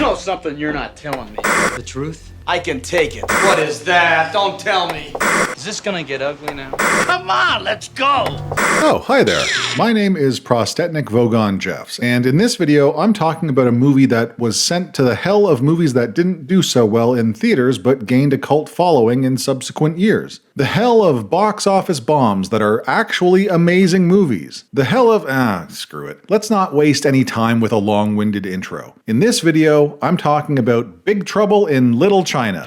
know something you're not telling me. The truth? I can take it. What is that? Don't tell me. Is this gonna get ugly now? Come on, let's go. Oh, hi there. My name is Prostetnik Vogon Jeffs, and in this video, I'm talking about a movie that was sent to the hell of movies that didn't do so well in theaters but gained a cult following in subsequent years. The hell of box office bombs that are actually amazing movies. The hell of... screw it. Let's not waste any time with a long-winded intro. In this video, I'm talking about Big Trouble in Little China.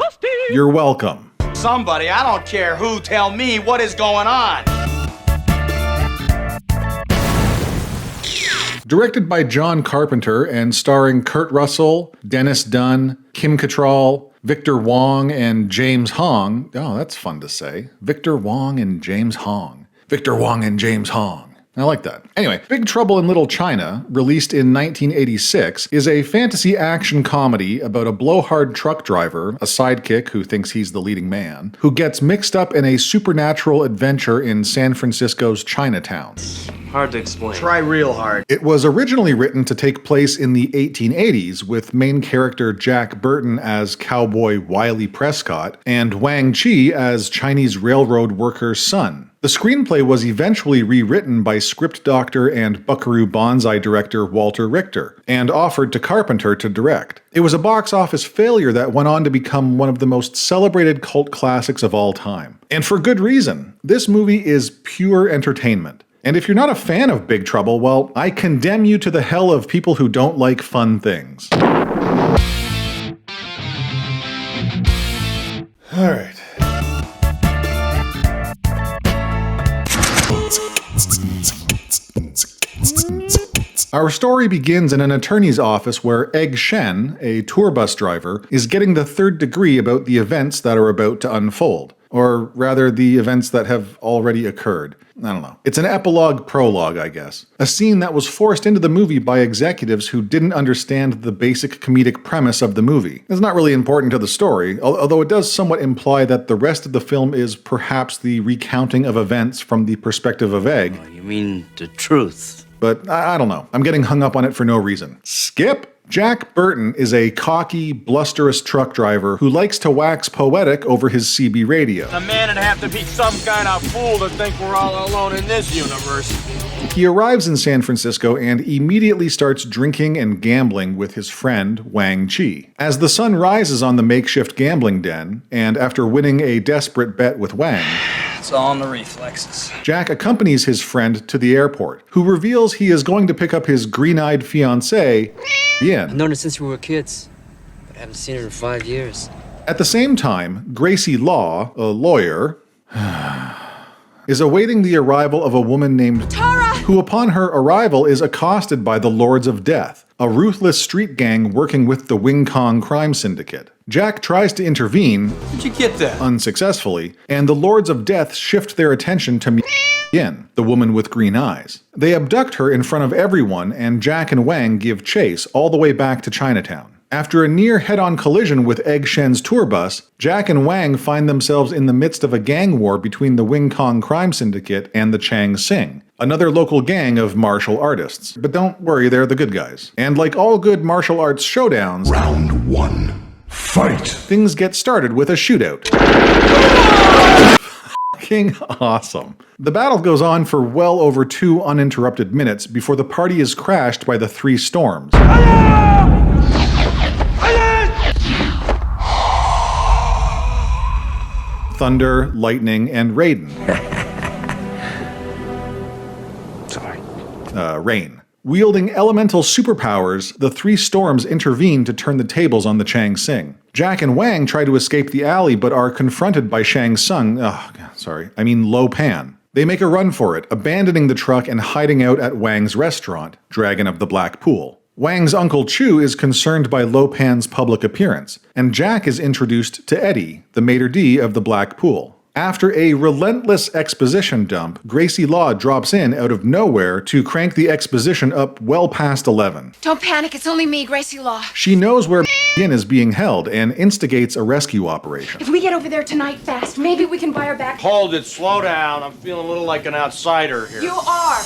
You're welcome. Somebody, I don't care who, tell me what is going on. Directed by John Carpenter and starring Kurt Russell, Dennis Dunn, Kim Cattrall, Victor Wong, and James Hong. Oh, that's fun to say. Victor Wong and James Hong. Victor Wong and James Hong. I like that. Anyway, Big Trouble in Little China, released in 1986, is a fantasy action comedy about a blowhard truck driver, a sidekick who thinks he's the leading man, who gets mixed up in a supernatural adventure in San Francisco's Chinatown. Hard to explain. Try real hard. It was originally written to take place in the 1880s, with main character Jack Burton as cowboy Wiley Prescott and Wang Chi as Chinese railroad worker's son. The screenplay was eventually rewritten by script doctor and Buckaroo Banzai director Walter Richter, and offered to Carpenter to direct. It was a box office failure that went on to become one of the most celebrated cult classics of all time. And for good reason. This movie is pure entertainment. And if you're not a fan of Big Trouble, well, I condemn you to the hell of people who don't like fun things. Alright. Our story begins in an attorney's office where Egg Shen, a tour bus driver, is getting the third degree about the events that are about to unfold. Or rather, the events that have already occurred. I don't know. It's an epilogue prologue, I guess. A scene that was forced into the movie by executives who didn't understand the basic comedic premise of the movie. It's not really important to the story, although it does somewhat imply that the rest of the film is perhaps the recounting of events from the perspective of Egg. Oh, you mean the truth? But I don't know. I'm getting hung up on it for no reason. Skip? Jack Burton is a cocky, blusterous truck driver who likes to wax poetic over his CB radio. The man would have to be some kind of fool to think we're all alone in this universe. He arrives in San Francisco and immediately starts drinking and gambling with his friend, Wang Chi. As the sun rises on the makeshift gambling den, and after winning a desperate bet with Wang, It's all in the reflexes. Jack accompanies his friend to the airport, who reveals he is going to pick up his green-eyed fiancée, Yin. I've known her since we were kids, but I haven't seen her in 5 years. At the same time, Gracie Law, a lawyer, is awaiting the arrival of a woman named Tara, who upon her arrival is accosted by the Lords of Death, a ruthless street gang working with the Wing Kong crime syndicate. Jack tries to intervene, Where'd you get that? unsuccessfully, and the Lords of Death shift their attention to Yin, the woman with green eyes. They abduct her in front of everyone, and Jack and Wang give chase all the way back to Chinatown. After a near head-on collision with Egg Shen's tour bus, Jack and Wang find themselves in the midst of a gang war between the Wing Kong crime syndicate and the Chang Sing, another local gang of martial artists. But don't worry, they're the good guys. And like all good martial arts showdowns, Round 1. Fight! things get started with a shootout. Fucking awesome. The battle goes on for well over 2 uninterrupted minutes before the party is crashed by the 3 storms. Thunder, Lightning, and Raiden. Sorry. Rain. Wielding elemental superpowers, the 3 storms intervene to turn the tables on the Chang Sing. Jack and Wang try to escape the alley but are confronted by Shang Tsung, Lo Pan. They make a run for it, abandoning the truck and hiding out at Wang's restaurant, Dragon of the Black Pool. Wang's Uncle Chu is concerned by Lo Pan's public appearance, and Jack is introduced to Eddie, the maitre d' of the Black Pool. After a relentless exposition dump, Gracie Law drops in out of nowhere to crank the exposition up well past 11. Don't panic, it's only me, Gracie Law. She knows where Yin is being held and instigates a rescue operation. If we get over there tonight fast, maybe we can buy her back. Hold it, slow down. I'm feeling a little like an outsider here. You are.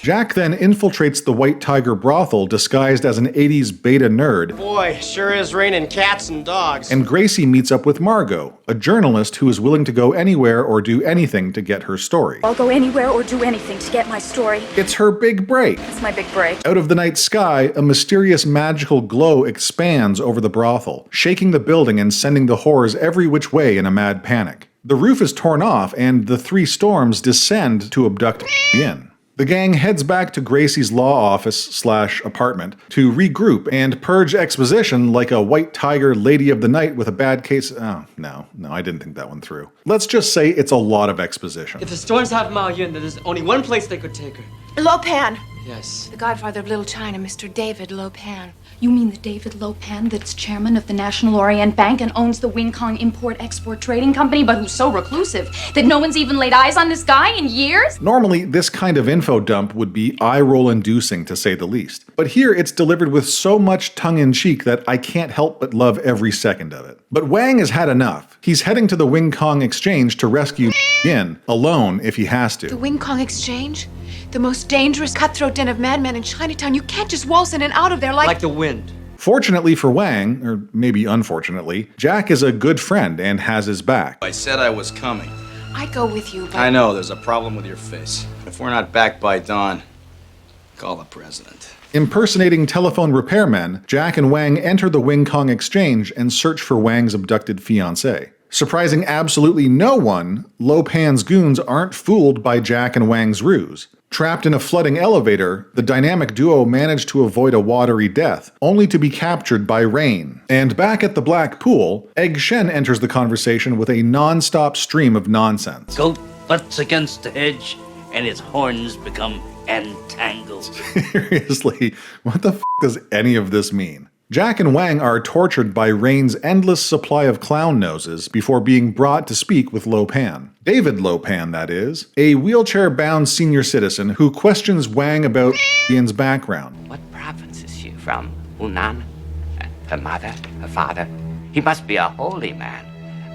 Jack then infiltrates the White Tiger brothel disguised as an 80s beta nerd, Boy, sure is raining cats and dogs. and Gracie meets up with Margot, a journalist who is willing to go anywhere or do anything to get her story. I'll go anywhere or do anything to get my story. It's her big break. It's my big break. Out of the night sky, a mysterious magical glow expands over the brothel, shaking the building and sending the whores every which way in a mad panic. The roof is torn off, and the three storms descend to abduct in. The gang heads back to Gracie's law office/apartment to regroup and purge exposition like a White Tiger lady of the night with a bad case. Oh, no, I didn't think that one through. Let's just say it's a lot of exposition. If the storms have Mao Yun, then there's only one place they could take her. Lopan. Yes. The godfather of Little China, Mr. David Lopan. You mean the David Lopan that's chairman of the National Orient Bank and owns the Wing Kong Import-Export Trading Company, but who's so reclusive that no one's even laid eyes on this guy in years? Normally, this kind of info dump would be eye-roll inducing to say the least. But here it's delivered with so much tongue-in-cheek that I can't help but love every second of it. But Wang has had enough. He's heading to the Wing Kong Exchange to rescue Yin, alone if he has The to. Wing Kong Exchange? The most dangerous cutthroat den of madmen in Chinatown. You can't just waltz in and out of there Like the wind. Fortunately for Wang, or maybe unfortunately, Jack is a good friend and has his back. I said I was coming. I'd go with you, but... I know, there's a problem with your face. If we're not back by dawn, call the president. Impersonating telephone repairmen, Jack and Wang enter the Wing Kong Exchange and search for Wang's abducted fiancée. Surprising absolutely no one, Lopan's goons aren't fooled by Jack and Wang's ruse. Trapped in a flooding elevator, the dynamic duo manage to avoid a watery death, only to be captured by rain. And back at the Black Pool, Egg Shen enters the conversation with a non-stop stream of nonsense. Goat butts against the hedge, and its horns become entangled. Seriously, what the f does any of this mean? Jack and Wang are tortured by Rain's endless supply of clown noses before being brought to speak with Lopan. David Lopan, that is, a wheelchair-bound senior citizen who questions Wang about Ian's background. What province is she from? Hunan? Her mother? Her father? He must be a holy man.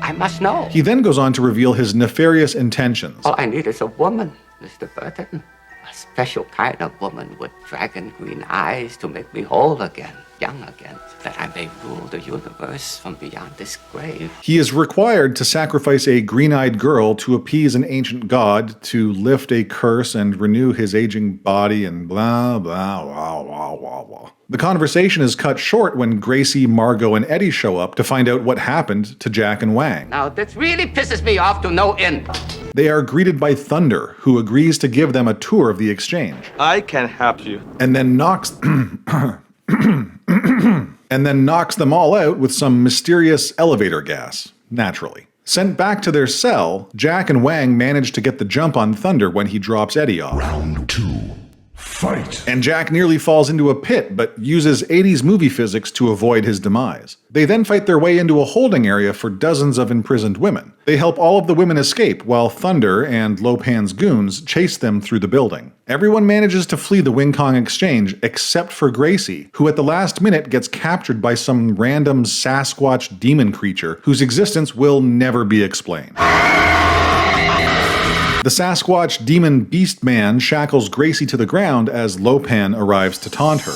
I must know. He then goes on to reveal his nefarious intentions. All I need is a woman, Mr. Burton. A special kind of woman with dragon green eyes to make me whole again, young again, that I may rule the universe from beyond this grave. He is required to sacrifice a green-eyed girl to appease an ancient god, to lift a curse and renew his aging body, and blah, blah, blah, blah, blah, blah. The conversation is cut short when Gracie, Margot, and Eddie show up to find out what happened to Jack and Wang. Now, this really pisses me off to no end. They are greeted by Thunder, who agrees to give them a tour of the exchange. I can help you. And then knocks them all out with some mysterious elevator gas, naturally. Sent back to their cell, Jack and Wang manage to get the jump on Thunder when he drops Eddie off. Round 2. Fight. And Jack nearly falls into a pit, but uses 80s movie physics to avoid his demise. They then fight their way into a holding area for dozens of imprisoned women. They help all of the women escape, while Thunder and Lopan's goons chase them through the building. Everyone manages to flee the Wing Kong Exchange except for Gracie, who at the last minute gets captured by some random Sasquatch demon creature whose existence will never be explained. The Sasquatch demon beast man shackles Gracie to the ground as Lopan arrives to taunt her.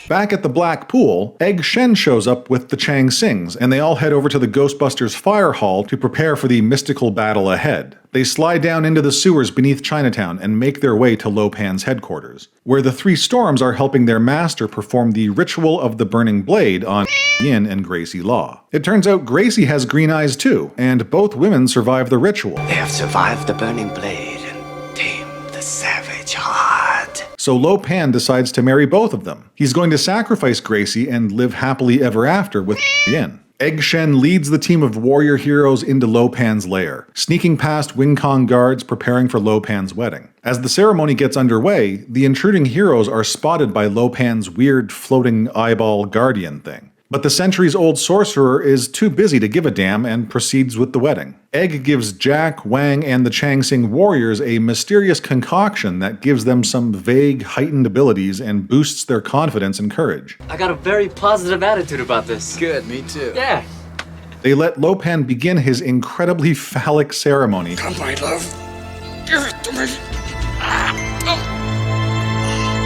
Back at the Black Pool, Egg Shen shows up with the Chang Sings, and they all head over to the Ghostbusters fire hall to prepare for the mystical battle ahead. They slide down into the sewers beneath Chinatown and make their way to Lopan's headquarters, where the three storms are helping their master perform the ritual of the burning blade on Yin and Gracie Law. It turns out Gracie has green eyes too, and both women survive the ritual. They have survived the burning blade and tamed the savage heart. So Lopan decides to marry both of them. He's going to sacrifice Gracie and live happily ever after with Yin. Egg Shen leads the team of warrior heroes into Lopan's lair, sneaking past Wing Kong guards preparing for Lopan's wedding. As the ceremony gets underway, the intruding heroes are spotted by Lopan's weird floating eyeball guardian thing. But the centuries-old sorcerer is too busy to give a damn and proceeds with the wedding. Egg gives Jack, Wang, and the Changsing warriors a mysterious concoction that gives them some vague, heightened abilities and boosts their confidence and courage. I got a very positive attitude about this. Good, me too. Yeah. They let Lopan begin his incredibly phallic ceremony. Come, my love. Give it to me.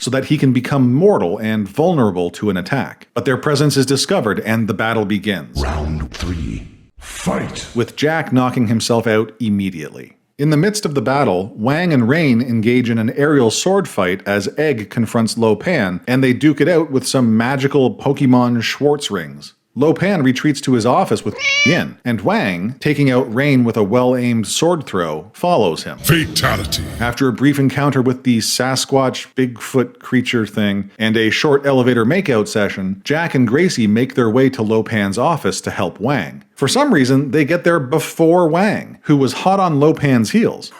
so that he can become mortal and vulnerable to an attack. But their presence is discovered and the battle begins. Round 3. Fight! With Jack knocking himself out immediately. In the midst of the battle, Wang and Rain engage in an aerial sword fight as Egg confronts Lo Pan, and they duke it out with some magical Pokemon Schwartz rings. Lo Pan retreats to his office with Yin, and Wang, taking out Rain with a well-aimed sword throw, follows him. Fatality. After a brief encounter with the Sasquatch Bigfoot creature thing and a short elevator makeout session, Jack and Gracie make their way to Lo Pan's office to help Wang. For some reason, they get there before Wang, who was hot on Lo Pan's heels.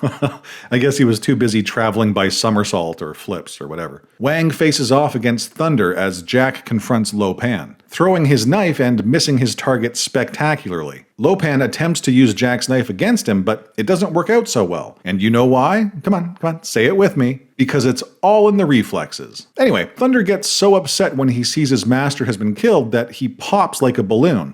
I guess he was too busy traveling by somersault or flips or whatever. Wang faces off against Thunder as Jack confronts Lo Pan, throwing his knife and missing his target spectacularly. Lo Pan attempts to use Jack's knife against him, but it doesn't work out so well. And you know why? Come on, say it with me. Because it's all in the reflexes. Anyway, Thunder gets so upset when he sees his master has been killed that he pops like a balloon.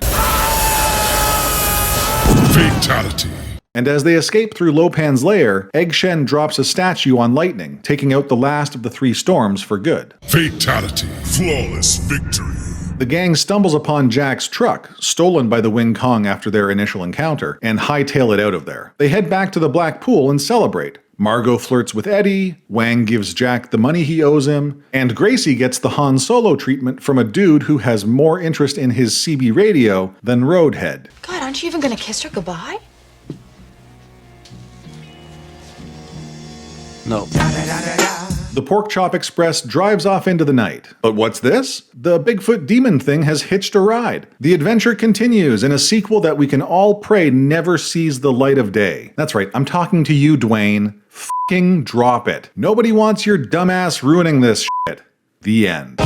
Fatality. And as they escape through Lo Pan's lair, Egg Shen drops a statue on Lightning, taking out the last of the 3 storms for good. Fatality. Flawless victory. The gang stumbles upon Jack's truck, stolen by the Wing Kong after their initial encounter, and hightail it out of there. They head back to the Black Pool and celebrate. Margot flirts with Eddie, Wang gives Jack the money he owes him, and Gracie gets the Han Solo treatment from a dude who has more interest in his CB radio than Roadhead. God, aren't you even gonna kiss her goodbye? No. The Pork Chop Express drives off into the night. But what's this? The Bigfoot demon thing has hitched a ride. The adventure continues in a sequel that we can all pray never sees the light of day. That's right, I'm talking to you, Dwayne. F***ing drop it. Nobody wants your dumbass ruining this shit. The end.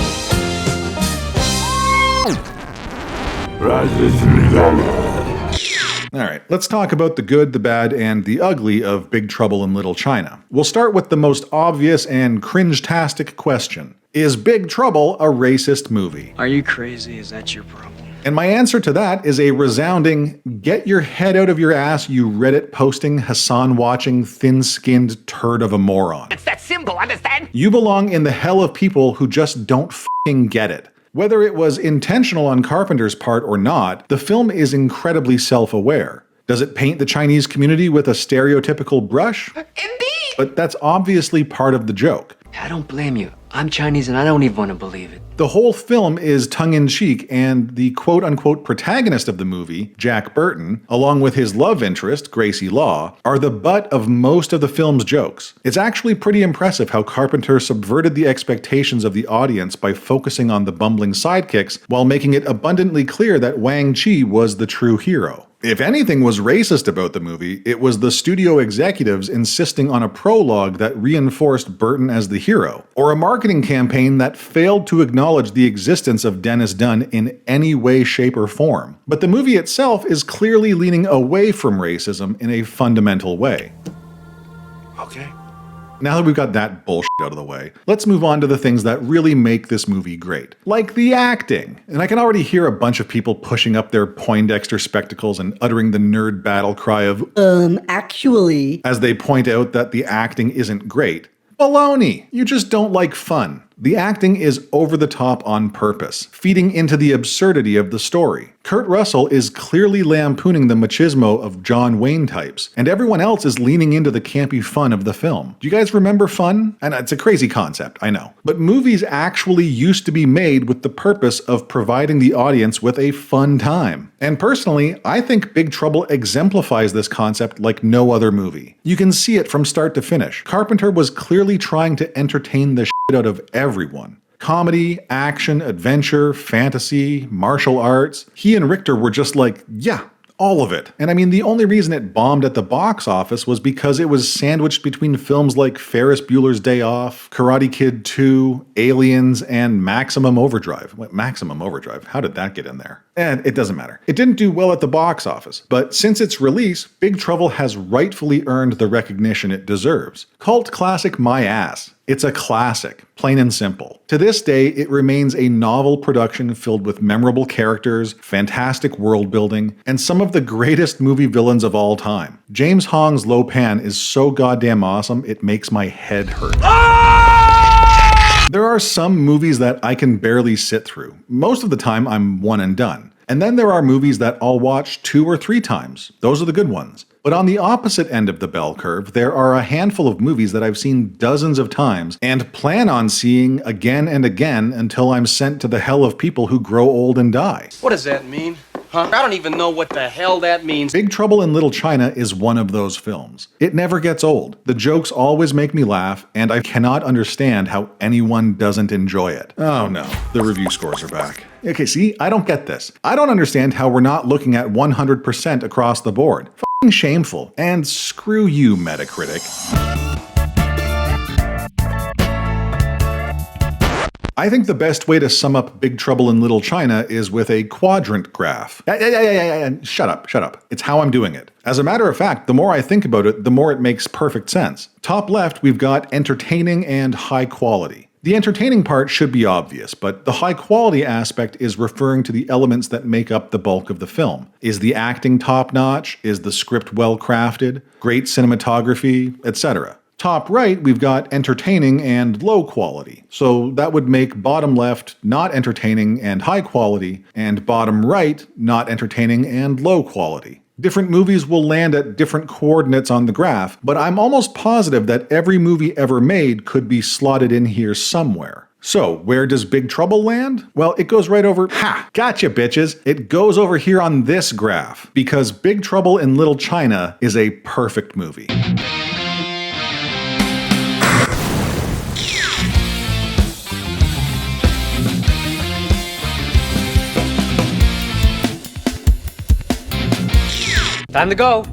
Alright, let's talk about the good, the bad, and the ugly of Big Trouble in Little China. We'll start with the most obvious and cringe-tastic question. Is Big Trouble a racist movie? Are you crazy? Is that your problem? And my answer to that is a resounding, get your head out of your ass, you Reddit-posting, Hassan-watching, thin-skinned turd of a moron. It's that simple, understand? You belong in the hell of people who just don't f***ing get it. Whether it was intentional on Carpenter's part or not, the film is incredibly self-aware. Does it paint the Chinese community with a stereotypical brush? Indeed! But that's obviously part of the joke. I don't blame you. I'm Chinese and I don't even want to believe it. The whole film is tongue-in-cheek, and the quote-unquote protagonist of the movie, Jack Burton, along with his love interest, Gracie Law, are the butt of most of the film's jokes. It's actually pretty impressive how Carpenter subverted the expectations of the audience by focusing on the bumbling sidekicks while making it abundantly clear that Wang Chi was the true hero. If anything was racist about the movie, it was the studio executives insisting on a prologue that reinforced Burton as the hero, or a marketing campaign that failed to acknowledge the existence of Dennis Dunn in any way, shape, or form. But the movie itself is clearly leaning away from racism in a fundamental way. Okay. Now that we've got that bullshit out of the way, let's move on to the things that really make this movie great. Like the acting. And I can already hear a bunch of people pushing up their Poindexter spectacles and uttering the nerd battle cry of, actually, as they point out that the acting isn't great. Baloney! You just don't like fun. The acting is over the top on purpose, feeding into the absurdity of the story. Kurt Russell is clearly lampooning the machismo of John Wayne types, and everyone else is leaning into the campy fun of the film. Do you guys remember fun? And it's a crazy concept, I know. But movies actually used to be made with the purpose of providing the audience with a fun time. And personally, I think Big Trouble exemplifies this concept like no other movie. You can see it from start to finish. Carpenter was clearly trying to entertain the shit out of everyone. Comedy, action, adventure, fantasy, martial arts. He and Richter were just like, yeah, all of it. And I mean, the only reason it bombed at the box office was because it was sandwiched between films like Ferris Bueller's Day Off, Karate Kid 2, Aliens, and Maximum Overdrive. What, Maximum Overdrive? How did that get in there? And it doesn't matter. It didn't do well at the box office, but since its release, Big Trouble has rightfully earned the recognition it deserves. Cult classic my ass. It's a classic, plain and simple. To this day, it remains a novel production filled with memorable characters, fantastic world building, and some of the greatest movie villains of all time. James Hong's Lo Pan is so goddamn awesome, it makes my head hurt. There are some movies that I can barely sit through. Most of the time, I'm one and done. And then there are movies that I'll watch 2 or 3 times. Those are the good ones. But on the opposite end of the bell curve, there are a handful of movies that I've seen dozens of times and plan on seeing again and again until I'm sent to the hell of people who grow old and die. What does that mean? Huh? I don't even know what the hell that means. Big Trouble in Little China is one of those films. It never gets old. The jokes always make me laugh, and I cannot understand how anyone doesn't enjoy it. Oh no, the review scores are back. Okay, see, I don't get this. I don't understand how we're not looking at 100% across the board. F***ing shameful. And screw you, Metacritic. I think the best way to sum up Big Trouble in Little China is with a quadrant graph. Shut up. It's how I'm doing it. As a matter of fact, the more I think about it, the more it makes perfect sense. Top left, we've got entertaining and high quality. The entertaining part should be obvious, but the high quality aspect is referring to the elements that make up the bulk of the film. Is the acting top-notch? Is the script well crafted? Great cinematography? Etc. Top right, we've got entertaining and low quality. So that would make bottom left not entertaining and high quality, and bottom right not entertaining and low quality. Different movies will land at different coordinates on the graph, but I'm almost positive that every movie ever made could be slotted in here somewhere. So, where does Big Trouble land? Well, it goes right over— gotcha bitches! It goes over here on this graph, because Big Trouble in Little China is a perfect movie. Time to go.